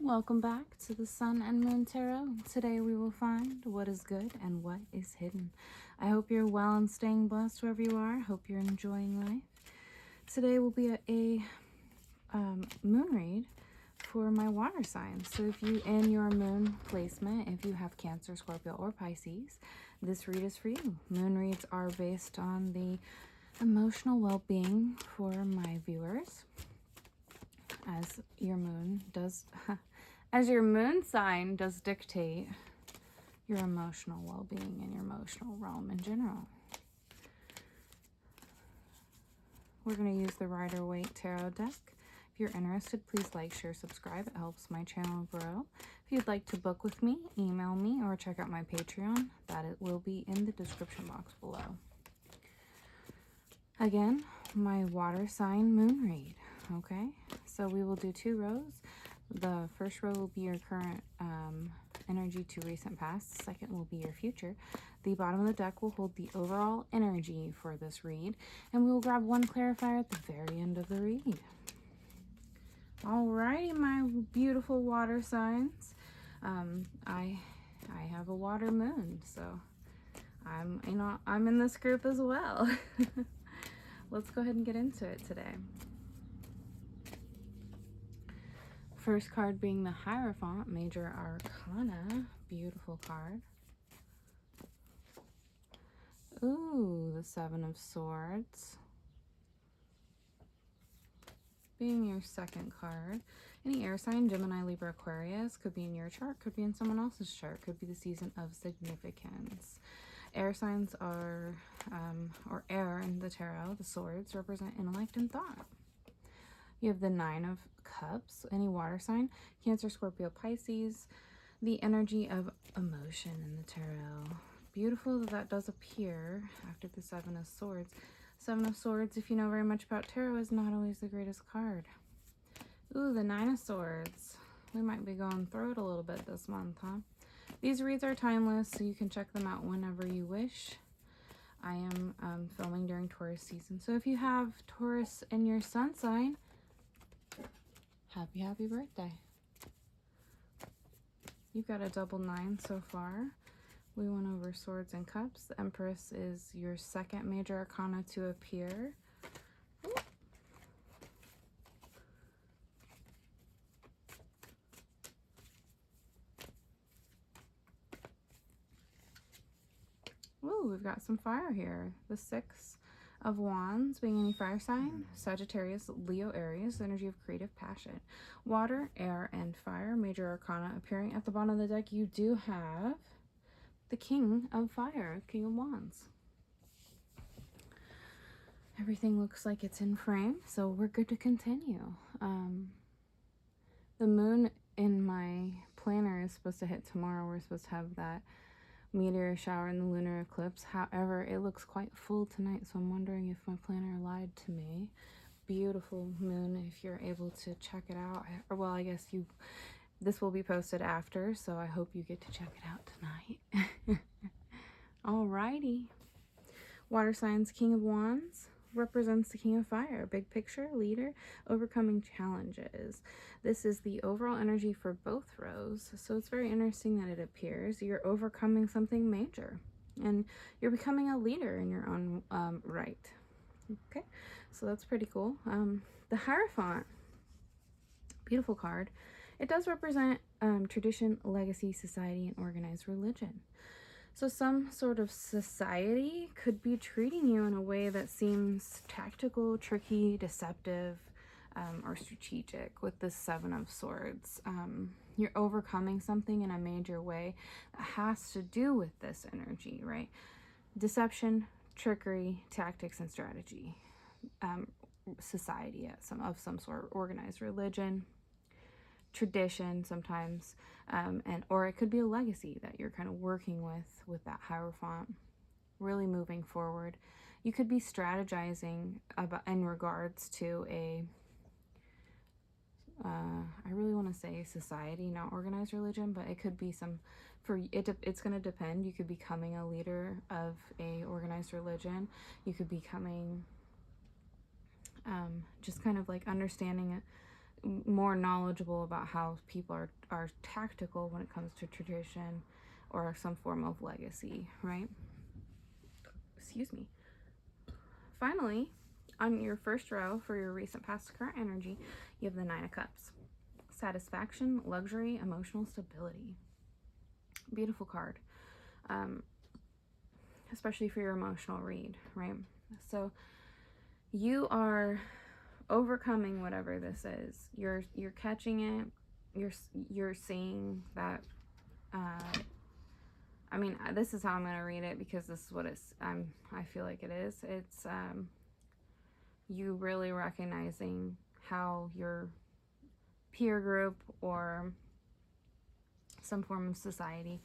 welcome back to the Sun and Moon Tarot. Today we will find what is good and what is hidden. I hope you're well and staying blessed wherever you are. Hope you're enjoying life. Today will be a moon read for my water signs. So if you, in your moon placement, if you have Cancer, Scorpio, or Pisces, this read is for you. Moon reads are based on the emotional well-being for my viewers. As your moon does, as your moon sign does dictate your emotional well-being and your emotional realm in general. We're going to use the Rider-Waite Tarot deck. If you're interested, please like, share, subscribe. It helps my channel grow. If you'd like to book with me, email me or check out my Patreon. That it will be in the description box below. Again, my water sign moon read. Okay, so we will do 2 rows. The first row will be your current energy to recent past. The second will be your future. The bottom of the deck will hold the overall energy for this read, and we will grab one clarifier at the very end of the read. Alrighty, my beautiful water signs. I have a water moon, so I'm in this group as well. Let's go ahead and get into it today. First card being the Hierophant, Major Arcana. Beautiful card. Ooh, the 7 of Swords. Being your second card. Any air sign, Gemini, Libra, Aquarius. Could be in your chart, could be in someone else's chart. Could be the season of significance. Air signs are, or air in the tarot, the swords, represent intellect and thought. You have the 9 of Cups, any water sign, Cancer, Scorpio, Pisces, the energy of emotion in the tarot. Beautiful that does appear after the 7 of Swords. 7 of Swords, if you know very much about tarot, is not always the greatest card. Ooh, the 9 of Swords. We might be going through it a little bit this month, huh? These reads are timeless, so you can check them out whenever you wish. I am filming during Taurus season, so if you have Taurus in your sun sign, happy birthday. You've got a double 9 so far. We went over Swords and Cups. The Empress is your second major arcana to appear. Ooh, we've got some fire here. The 6 of Wands, being any fire sign, Sagittarius, Leo, Aries, energy of creative passion. Water, air, and fire, major arcana appearing at the bottom of the deck. You do have the King of Fire, King of Wands. Everything looks like it's in frame, so we're good to continue. The moon in my planner is supposed to hit tomorrow. We're supposed to have that meteor shower in the lunar eclipse. However, it looks quite full tonight, so I'm wondering if my planner lied to me. Beautiful moon if you're able to check it out. Or, well, I guess this will be posted after, so I hope you get to check it out tonight. Alrighty. Water signs, King of Wands represents the King of Fire, big picture, leader, overcoming challenges. This is the overall energy for both rows, so it's very interesting that it appears. You're overcoming something major, and you're becoming a leader in your own right. Okay, so that's pretty cool. The Hierophant, beautiful card. It does represent tradition, legacy, society, and organized religion. So some sort of society could be treating you in a way that seems tactical, tricky, deceptive, or strategic with the 7 of Swords. You're overcoming something in a major way that has to do with this energy, right? Deception, trickery, tactics, and strategy. Society of some sort, organized religion, tradition sometimes, or it could be a legacy that you're kind of working with that Hierophant, really moving forward. You could be strategizing about in regards to a I really want to say society, not organized religion, but it could be some for it. It's going to depend. You could be becoming a leader of a organized religion. You could be becoming just kind of like understanding more knowledgeable about how people are tactical when it comes to tradition or some form of legacy, right? Excuse me. Finally, on your first row for your recent past current energy, you have the Nine of Cups. Satisfaction, luxury, emotional stability. Beautiful card. Especially for your emotional read, right? So you are overcoming whatever this is. You're catching it. You're seeing that. I mean, this is how I'm gonna read it because this is what I feel like it is. It's you really recognizing how your peer group or some form of society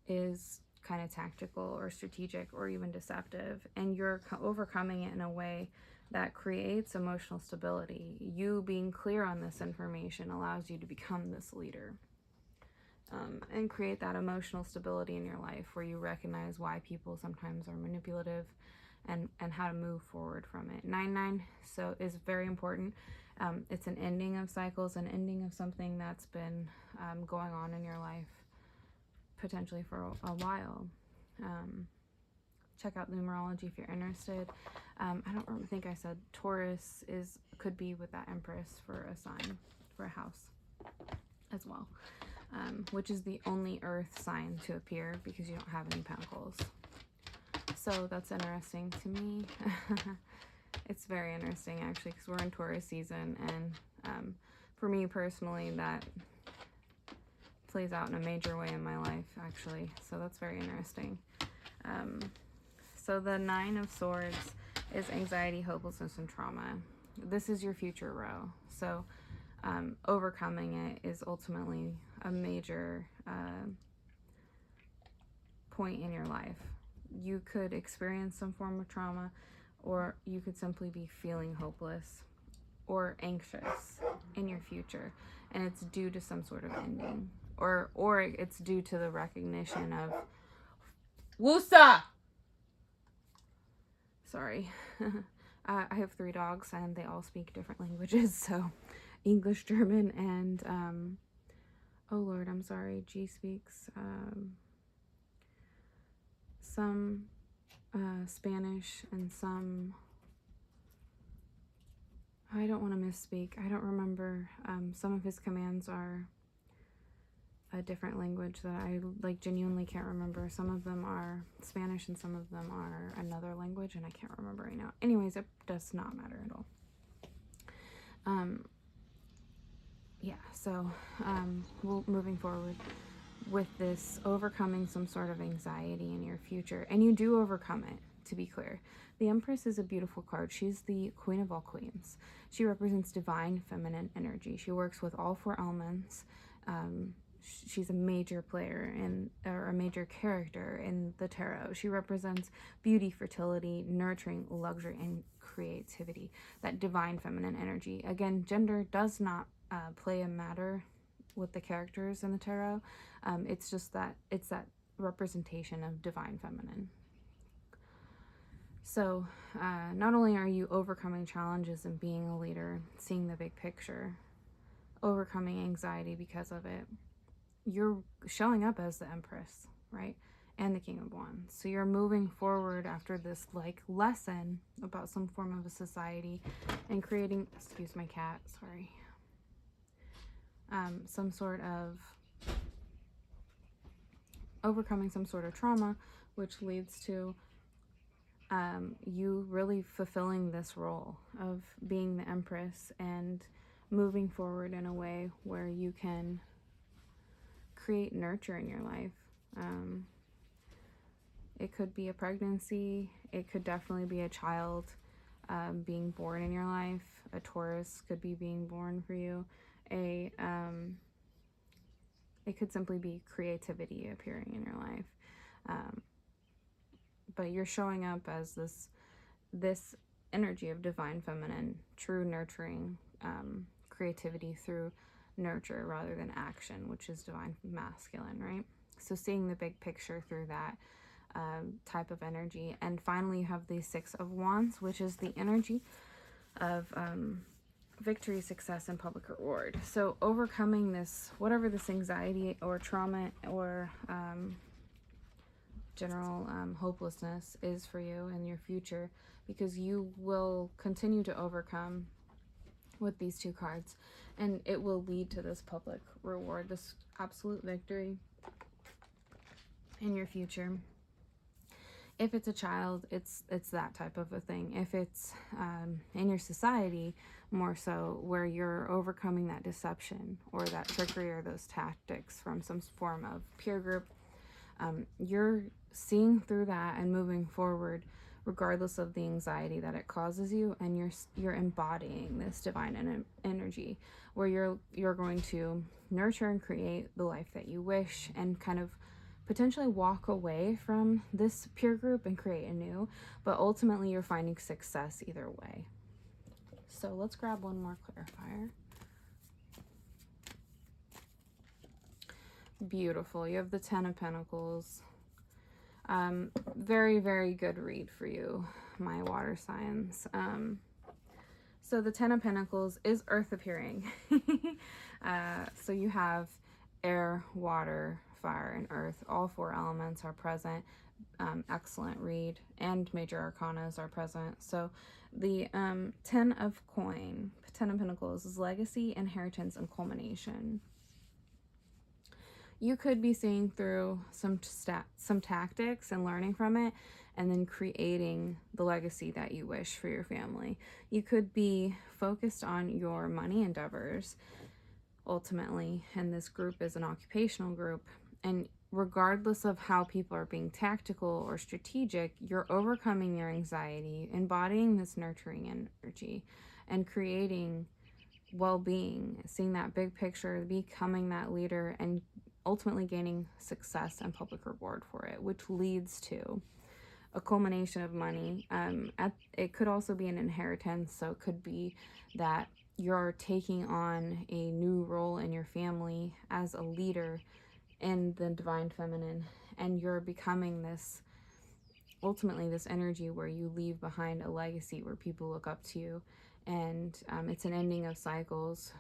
is kind of tactical or strategic or even deceptive, and you're overcoming it in a way that creates emotional stability. You being clear on this information allows you to become this leader, and create that emotional stability in your life where you recognize why people sometimes are manipulative and how to move forward from it. 9-9 so is very important. It's an ending of cycles, an ending of something that's been going on in your life potentially for a while. Check out numerology if you're interested. I don't think I said Taurus could be with that Empress for a sign, for a house as well, which is the only earth sign to appear because you don't have any pentacles. So that's interesting to me. It's very interesting actually because we're in Taurus season, and for me personally that plays out in a major way in my life actually, so that's very interesting. So the Nine of Swords is anxiety, hopelessness, and trauma. This is your future row, so overcoming it is ultimately a major point in your life. You could experience some form of trauma, or you could simply be feeling hopeless or anxious in your future, and it's due to some sort of ending, or it's due to the recognition of Wusa. Sorry. I have 3 dogs and they all speak different languages, so English, German, and oh Lord, I'm sorry, G speaks some Spanish and some, I don't want to misspeak, I don't remember. Some of his commands are a different language that I genuinely can't remember. Some of them are Spanish and some of them are another language, and I can't remember right now. Anyways, it does not matter at all. Yeah, so moving forward with this, overcoming some sort of anxiety in your future, and you do overcome it, to be clear. The Empress is a beautiful card. She's the queen of all queens. She represents divine feminine energy. She works with all 4 elements. She's a major player or a major character in the tarot. She represents beauty, fertility, nurturing, luxury, and creativity. That divine feminine energy. Again, gender does not play a matter with the characters in the tarot. It's just that it's that representation of divine feminine. So not only are you overcoming challenges and being a leader, seeing the big picture, overcoming anxiety because of it, you're showing up as the Empress, right? And the King of Wands. So you're moving forward after this lesson about some form of a society and creating, excuse my cat, sorry, some sort of overcoming some sort of trauma, which leads to you really fulfilling this role of being the Empress and moving forward in a way where you can create nurture in your life. It could be a pregnancy. It could definitely be a child being born in your life. A Taurus could be being born for you. It could simply be creativity appearing in your life. But you're showing up as this energy of divine feminine, true nurturing, creativity through nurture rather than action, which is divine masculine, right? So seeing the big picture through that type of energy. And finally you have the 6 of Wands, which is the energy of victory, success, and public reward. So overcoming this, whatever this anxiety or trauma or general hopelessness is for you in your future, because you will continue to overcome with these two cards, and it will lead to this public reward, this absolute victory in your future. If it's a child, it's that type of a thing. If it's in your society, more so, where you're overcoming that deception or that trickery or those tactics from some form of peer group, you're seeing through that and moving forward regardless of the anxiety that it causes you, and you're embodying this divine energy where you're going to nurture and create the life that you wish, and kind of potentially walk away from this peer group and create a new, but ultimately you're finding success either way. So let's grab one more clarifier. Beautiful. You have the Ten of Pentacles. Very, very good read for you, my water signs. So the Ten of Pentacles is earth appearing. So you have air, water, fire, and earth. All four elements are present. Excellent read. And major arcanas are present. So the Ten of Pentacles is legacy, inheritance, and culmination. You could be seeing through some tactics and learning from it, and then creating the legacy that you wish for your family. You could be focused on your money endeavors, ultimately, and this group is an occupational group. And regardless of how people are being tactical or strategic, you're overcoming your anxiety, embodying this nurturing energy, and creating well-being, seeing that big picture, becoming that leader, and ultimately gaining success and public reward for it, which leads to a culmination of money. It could also be an inheritance, so it could be that you're taking on a new role in your family as a leader in the divine feminine, and you're becoming this, ultimately this energy where you leave behind a legacy where people look up to you. And it's an ending of cycles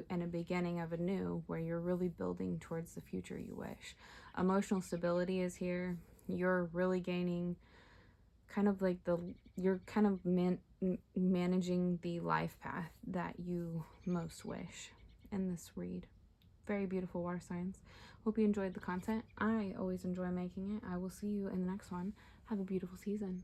and a beginning of a new, where you're really building towards the future you wish. Emotional stability is here. You're really gaining kind of like you're kind of managing the life path that you most wish in this read. Very beautiful, water signs. Hope you enjoyed the content. I always enjoy making it. I will see you in the next one. Have a beautiful season.